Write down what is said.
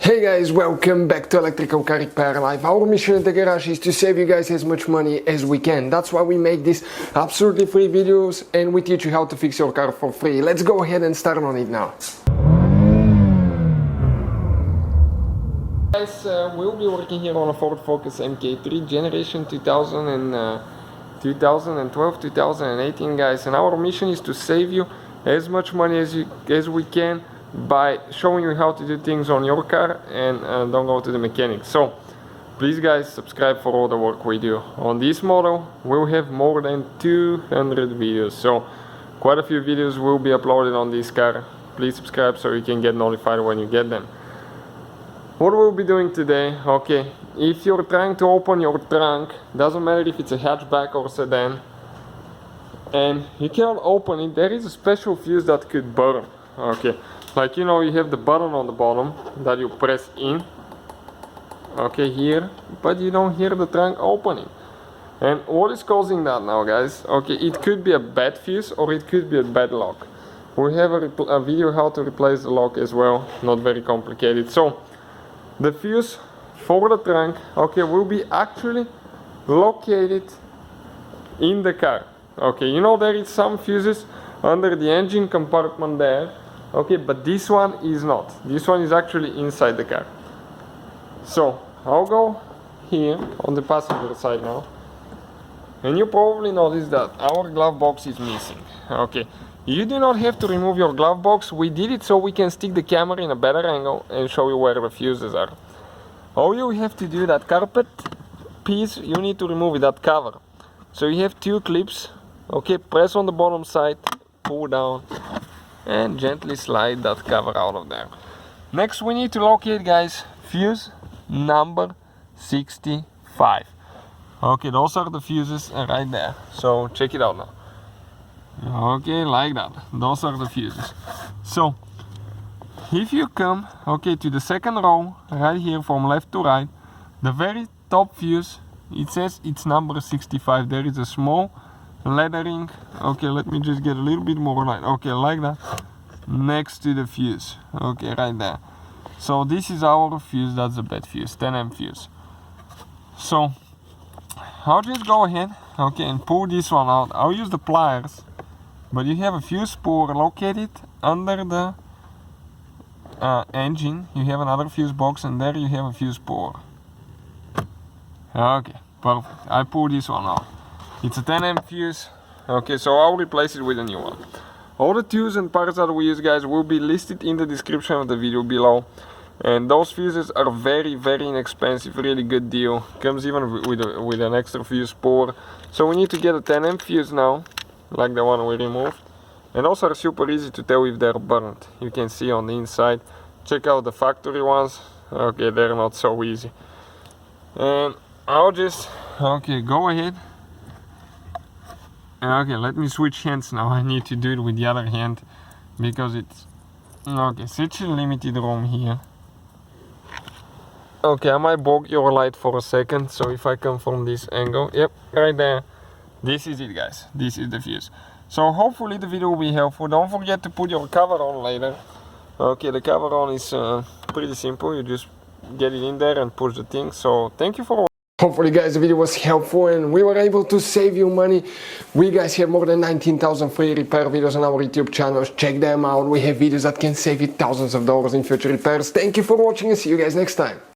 Hey guys, welcome back to Electrical Car Repair Live. Our mission at the garage is to save you guys as much money as we can. That's why we make these absolutely free videos and we teach you how to fix your car for free. Let's go ahead and start on it now. Guys, we'll be working here on a Ford Focus MK3 generation 2012, 2018 guys, and our mission is to save you as much money as we can by showing you how to do things on your car and don't go to the mechanic. So please guys, subscribe for all the work we do on this model. We'll have more than 200 videos, so quite a few videos will be uploaded on this car. Please subscribe so you can get notified when you get them. What we'll be doing today, okay, if you're trying to open your trunk, doesn't matter if it's a hatchback or sedan, and you can't open it, there is a special fuse that could burn. Okay, like you know, you have the button on the bottom that you press in, okay, here, but you don't hear the trunk opening. And what is causing that now, guys? Okay, it could be a bad fuse or it could be a bad lock. We have a video how to replace the lock as well, not very complicated. So the fuse for the trunk, okay, will be actually located in the car. Okay, you know, there is some fuses under the engine compartment there, okay, but this one is not. This one is actually inside the car. So I'll go here on the passenger side now, and you probably notice that our glove box is missing. Okay, you do not have to remove your glove box. We did it so we can stick the camera in a better angle and show you where the fuses are. All you have to do, that carpet piece, you need to remove it, that cover. So you have two clips, okay, press on the bottom side, pull down and gently slide that cover out of there. Next we need to locate, guys, fuse number 65. Okay, those are the fuses right there, so check it out now. Okay, like that, those are the fuses. So if you come, okay, to the second row right here from left to right, the very top fuse, it says it's number 65. There is a small lettering, okay, let me just get a little bit more light, okay, like that, next to the fuse, okay, right there. So this is our fuse, that's the bad fuse, 10 fuse. So I'll just go ahead, okay, and pull this one out. I'll use the pliers, but you have a fuse spool located under the engine. You have another fuse box, and there you have a fuse spool. Okay, perfect. I pull this one out. It's a 10 fuse. Okay, so I'll replace it with a new one. All the tools and parts that we use, guys, will be listed in the description of the video below. And those fuses are very, very inexpensive, really good deal. Comes even with an extra fuse spool. So we need to get a 10 fuse now, like the one we removed. And those are super easy to tell if they're burnt. You can see on the inside. Check out the factory ones. Okay, they're not so easy. And I'll just, okay, go ahead. Okay, let me switch hands now. I need to do it with the other hand because it's, okay, such a limited room here. Okay, I might bog your light for a second, so if I come from this angle, yep, right there. This is it, guys. This is the fuse. So hopefully the video will be helpful. Don't forget to put your cover on later. Okay, the cover on is pretty simple. You just get it in there and push the thing. So thank you for watching. Hopefully guys the video was helpful and we were able to save you money. We guys have more than 19,000 free repair videos on our YouTube channels. Check them out. We have videos that can save you thousands of dollars in future repairs. Thank you for watching and see you guys next time.